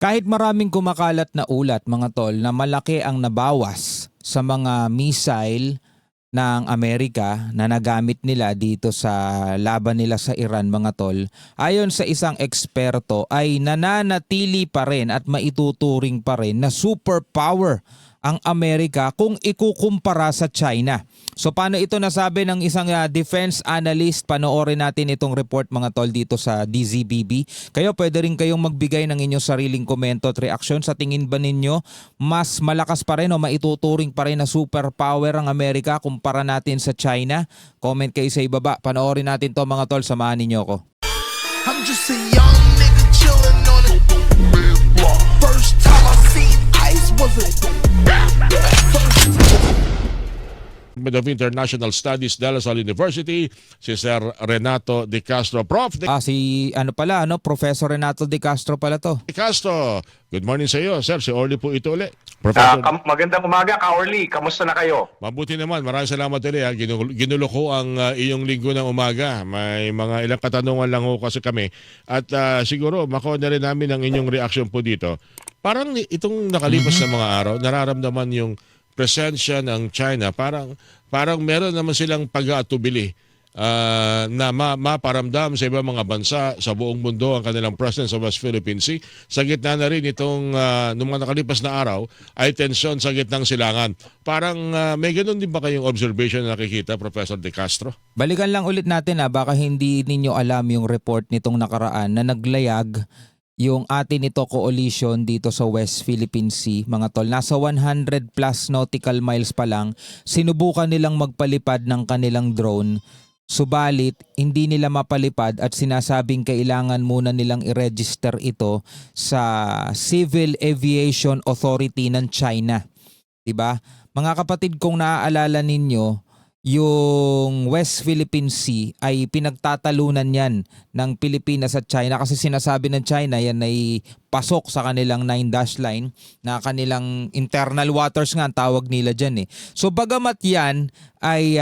Kahit maraming kumakalat na ulat mga tol na malaki ang nabawas sa mga missile ng Amerika na nagamit nila dito sa laban nila sa Iran mga tol, ayon sa isang eksperto ay nananatili pa rin at maituturing pa rin na superpower ang Amerika kung ikukumpara sa China. So paano ito nasabi ng isang defense analyst? Panoorin natin itong report mga tol dito sa DZBB. Kayo pwede rin kayong magbigay ng inyong sariling komento at reaksyon. Sa tingin ba ninyo mas malakas pa rin o maituturing pa rin na superpower ang Amerika kumpara natin sa China? Comment kayo sa ibaba. Panoorin natin to mga tol. Samahan ninyo ko. I'm just a young nigga chillin' on it. First time I seen ice was a of International Studies, De La Salle University, si Sir Renato De Castro. Prof. Professor Renato De Castro pala to. De Castro, good morning sa iyo. Sir, si Orly po ito ulit. Professor. Magandang umaga, Ka Orly. Kamusta na kayo? Mabuti naman. Maraming salamat ulit. Ginulo ko ang iyong linggo ng umaga. May mga ilang katanungan lang ho kasi kami. At siguro, makuha na rin namin ang inyong reaction po dito. Parang itong nakalipas na mga araw, nararamdaman yung presensya ng China, parang meron naman silang pag-aatubili na maparamdam sa ibang mga bansa sa buong mundo ang kanilang presence sa West Philippine Sea. Sa gitna na rin itong nung mga nakalipas na araw ay tensyon sa gitnang silangan. Parang may ganun din ba kayong observation na nakikita, Professor De Castro? Balikan lang ulit natin baka hindi ninyo alam yung report nitong nakaraan na naglayag yung atin ito coalition dito sa West Philippine Sea, mga tol. Nasa 100 plus nautical miles pa lang, sinubukan nilang magpalipad ng kanilang drone. Subalit, hindi nila mapalipad at sinasabing kailangan muna nilang i-register ito sa Civil Aviation Authority ng China. 'Di ba? Mga kapatid, kung naaalala ninyo, yung West Philippine Sea ay pinagtatalunan yan ng Pilipinas at China kasi sinasabi ng China yan ay pasok sa kanilang 9-dash line na kanilang internal waters nga ang tawag nila dyan eh. So bagamat yan ay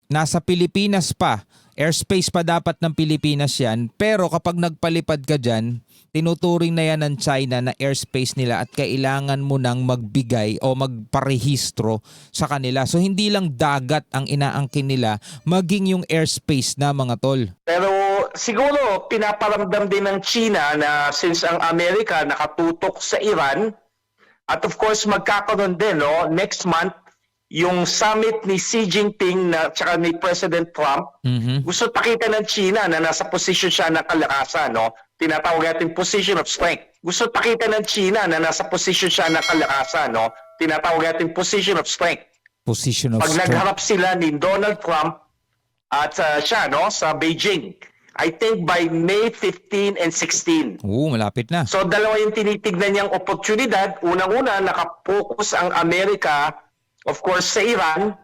nasa Pilipinas pa, airspace pa dapat ng Pilipinas yan, pero kapag nagpalipad ka dyan, tinuturing na yan ng China na airspace nila at kailangan mo nang magbigay o magparehistro sa kanila. So hindi lang dagat ang inaangkin nila, maging yung airspace na mga tol. Pero siguro pinaparamdam din ng China na since ang Amerika nakatutok sa Iran at of course magkakaroon din next month yung summit ni Xi Jinping na tsaka ni President Trump. Gusto pakita ng China na nasa posisyon siya ng kalakasan, tinatawag natin position of strength. Gusto pakita ng China na nasa posisyon siya ng kalakasan, tinatawag natin position of strength. Position of Pag strength. nagharap sila ni Donald Trump at siya sa Beijing, I think by May 15 and 16. Malapit na. So dalawa yung tinitignan niyang oportunidad. Unang-una, nakapokus ang Amerika, of course, sa Iran.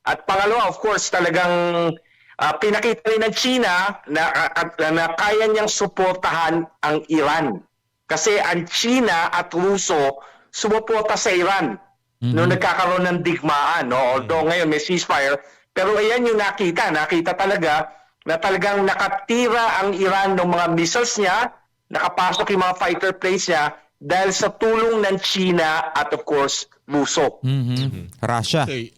At pangalawa, of course, talagang pinakita rin ng China na kaya niyang suportahan ang Iran. Kasi ang China at Ruso sumuporta sa Iran noong nagkakaroon ng digmaan. Although ngayon may ceasefire. Pero ayan yung nakita. Nakita talaga na talagang nakatira ang Iran ng mga missiles niya, nakapasok yung mga fighter planes niya dahil sa tulong ng China at of course Ruso. Russia. Okay.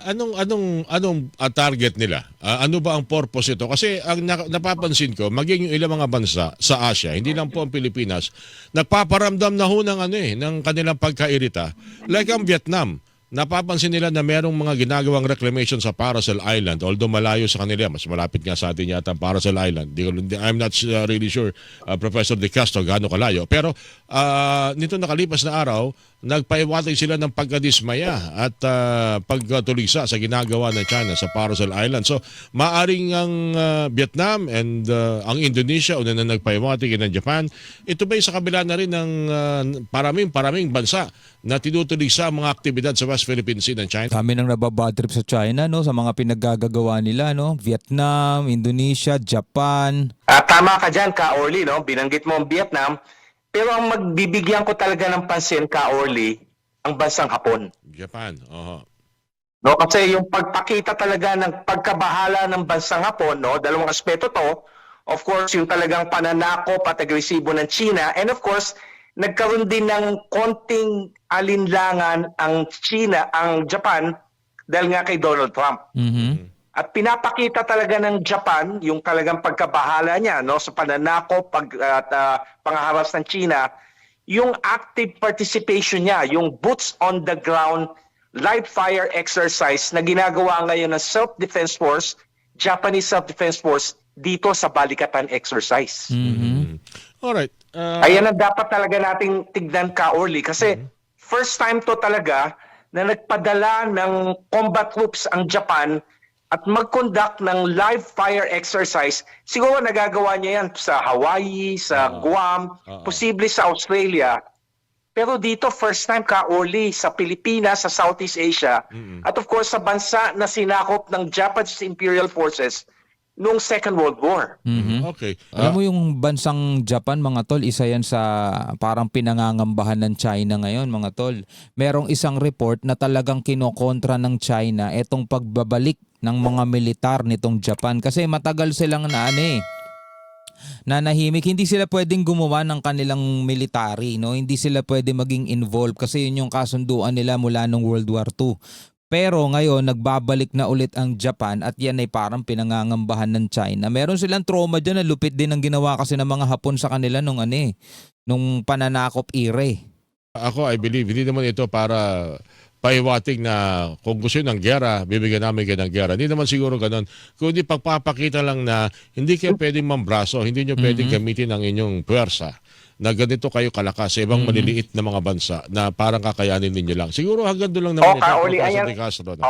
Anong target nila? Ano ba ang purpose ito? Kasi ang napapansin ko, maging yung ilang mga bansa sa Asia, hindi lang po ang Pilipinas, nagpaparamdam na ho ng kanilang pagkairita. Like ang Vietnam, napapansin nila na merong mga ginagawang reclamation sa Paracel Island. Although malayo sa kanila, mas malapit nga sa atin yata ang Paracel Island. I'm not really sure, Professor De Castro, gaano kalayo. Pero nito nakalipas na araw, nagpaiwatay sila ng pagkadismaya at pagtulisa sa ginagawa ng China sa Paracel Island. So, maaring ang Vietnam and ang Indonesia, una na nagpaiwatay ng Japan, ito ba'y sa kabila na rin ng paraming bansa na tinutulisa ang mga aktibidad sa West Philippine Sea ng China? Kami nang nababadtrip sa China, sa mga pinaggagawa nila, Vietnam, Indonesia, Japan. Tama ka dyan, Ka Orly, binanggit mo ang Vietnam. Pero ang magbibigyan ko talaga ng pansin, Ka Orly, ang bansang Hapon. Japan, Kasi yung pagpakita talaga ng pagkabahala ng bansang Hapon, dalawang aspeto to. Of course, yung talagang pananakop at agresibo ng China. And of course, nagkaroon din ng konting alinlangan ang Japan dahil nga kay Donald Trump. Mhm. At pinapakita talaga ng Japan yung talagang pagkabahala niya no sa pananakop at pangaharas ng China, yung active participation niya, yung boots on the ground live fire exercise na ginagawa ngayon ng Self-Defense Force, Japanese Self-Defense Force dito sa Balikatan exercise. Mhm. Alright. Ayan ang dapat talaga nating tignan ka, Orly, kasi first time to talaga na nagpadala ng combat troops ang Japan at mag-conduct ng live fire exercise. Siguro nagagawa niya yan sa Hawaii, sa Guam, posible sa Australia. Pero dito first time ka, Orly, sa Pilipinas, sa Southeast Asia, at of course sa bansa na sinakop ng Japanese Imperial Forces noong Second World War. Mhm. Okay. Alam mo yung bansang Japan, mga tol, isa yan sa parang pinangangambahan ng China ngayon, mga tol. Merong isang report na talagang kinokontra ng China etong pagbabalik ng mga militar nitong Japan. Kasi matagal silang nanahimik. Hindi sila pwedeng gumawa ng kanilang military, no? Hindi sila pwede maging involved kasi yun yung kasunduan nila mula nung World War II. Pero ngayon, nagbabalik na ulit ang Japan at yan ay parang pinangangambahan ng China. Meron silang trauma dyan na lupit din ang ginawa kasi ng mga Hapon sa kanila nung pananakop era. Ako, I believe, hindi naman ito para pahiwatig na kung gusto nyo ng gera, bibigyan namin kayo ng gera. Hindi naman siguro ganun. Kundi pagpapakita lang na hindi kayo pwedeng mambraso, hindi nyo pwedeng gamitin ang inyong puwersa na ganito kayo kalakas sa ibang maliliit na mga bansa na parang kakayanin ninyo lang. Siguro hanggang doon lang naman ito, Kaoli, Professor ayan. De Castro. No?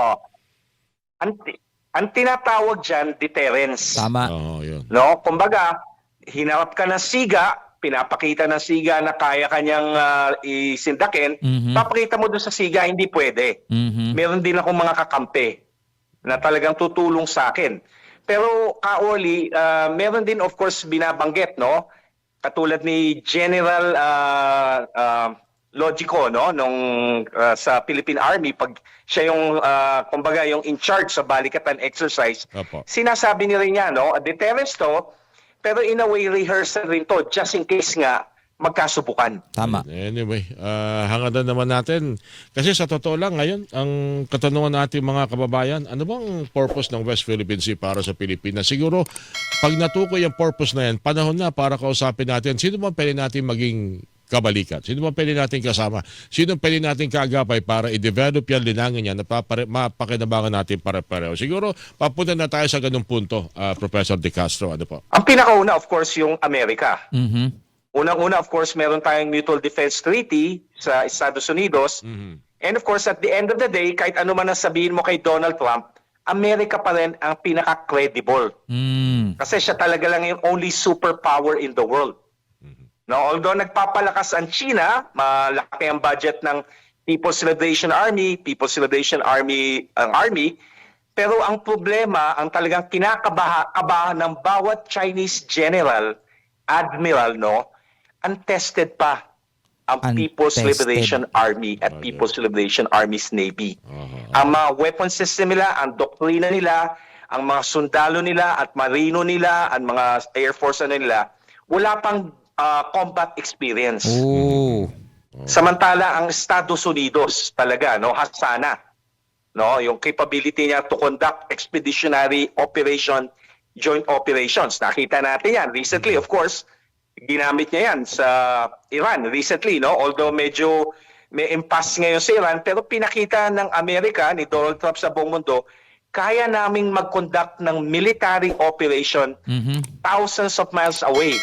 Ang tinatawag dyan, deterrence. Tama. Oo, yun. No? Kumbaga, hinarap ka ng siga, pinapakita ng siga na kaya kanyang isindakin, papakita mo doon sa siga, hindi pwede. Mhm. Meron din akong mga kakampi na talagang tutulong sa akin. Pero Kaoli, meron din of course binabanggit, no? Katulad ni General Logico, no, nung sa Philippine Army, pag siya yung kumbaga yung in charge sa Balikatan exercise, Opo. sinasabi niya rin niya, no, a deterrence to, pero in a way rehearsal rin to just in case nga magkasubukan. Tama. Anyway, hangadan naman natin. Kasi sa totoo lang, ngayon, ang katanungan natin mga kababayan, ano bang purpose ng West Philippine Sea para sa Pilipinas? Siguro, pag natukoy ang purpose na yan, panahon na para kausapin natin, sino ba pwede natin maging kabalikan? Sino ba pwede natin kasama? Sino pwede natin kaagapay para i-develop yan, linangin yan, na mapakinabangan natin pare-pareho? Siguro, papunta na tayo sa ganung punto, Professor De Castro. Ano po? Ang pinakauna, of course, yung Amerika. Mhm. Unang-una, of course, meron tayong Mutual Defense Treaty sa Estados Unidos. And of course, at the end of the day, kahit ano man ang sabihin mo kay Donald Trump, Amerika pa rin ang pinaka-credible. Mm. Kasi siya talaga lang yung only superpower in the world. No, although nagpapalakas ang China, malaki ang budget ng People's Liberation Army, pero ang problema, ang talagang kinakabahan ng bawat Chinese general, admiral, no, untested pa ang People's Untested. Liberation Army at People's Liberation Army's Navy. Ang mga weapon system nila, ang doktrina nila, ang mga sundalo nila at marino nila, ang mga Air Force nila, wala pang combat experience. Oh. Samantala ang Estados Unidos talaga, no, hasana, no, yung capability niya to conduct expeditionary operation, joint operations. Nakita natin yan recently, of course. Ginamit niya yan sa Iran recently, no? Although medyo may impasse ngayon sa Iran, pero pinakita ng Amerika, ni Donald Trump sa buong mundo, kaya naming mag-conduct ng military operation thousands of miles away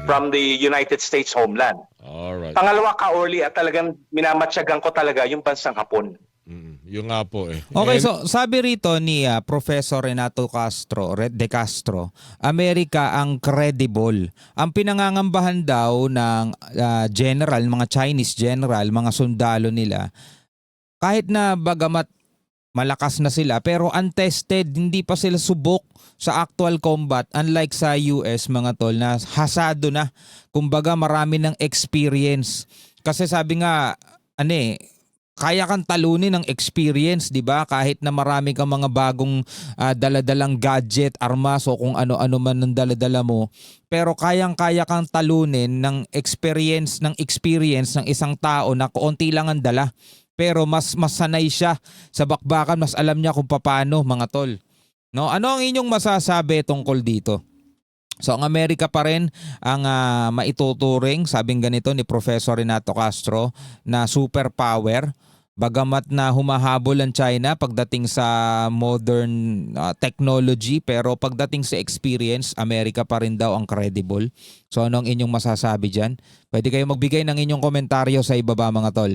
from the United States homeland. Alright. Pangalawa, Kaorly, at talagang minamatyagan ko talaga yung bansang Hapon. Yung nga po eh. Okay, And- so sabi rito ni Professor Renato De Castro, Amerika ang credible. Ang pinangangambahan daw ng general, mga Chinese general, mga sundalo nila, kahit na bagamat malakas na sila, pero untested, hindi pa sila subok sa actual combat, unlike sa US, mga tol, na hasado na. Kumbaga marami ng experience. Kasi sabi nga, kaya kang talunin ng experience, 'di ba? Kahit na marami kang mga bagong daladalang gadget, armas o kung ano-ano man ang daladala mo, pero kayang-kaya kang talunin ng experience ng isang tao na konti lang ang dala. Pero mas sanay siya sa bakbakan, mas alam niya kung paano, mga tol. No, ano ang inyong masasabi tungkol dito? So ang Amerika pa rin ang maituturing, sabing ganito ni Professor Renato Castro, na superpower. Bagamat na humahabol ang China pagdating sa modern technology, pero pagdating sa experience, Amerika pa rin daw ang credible. So ano ang inyong masasabi dyan? Pwede kayo magbigay ng inyong komentaryo sa ibaba, mga tol.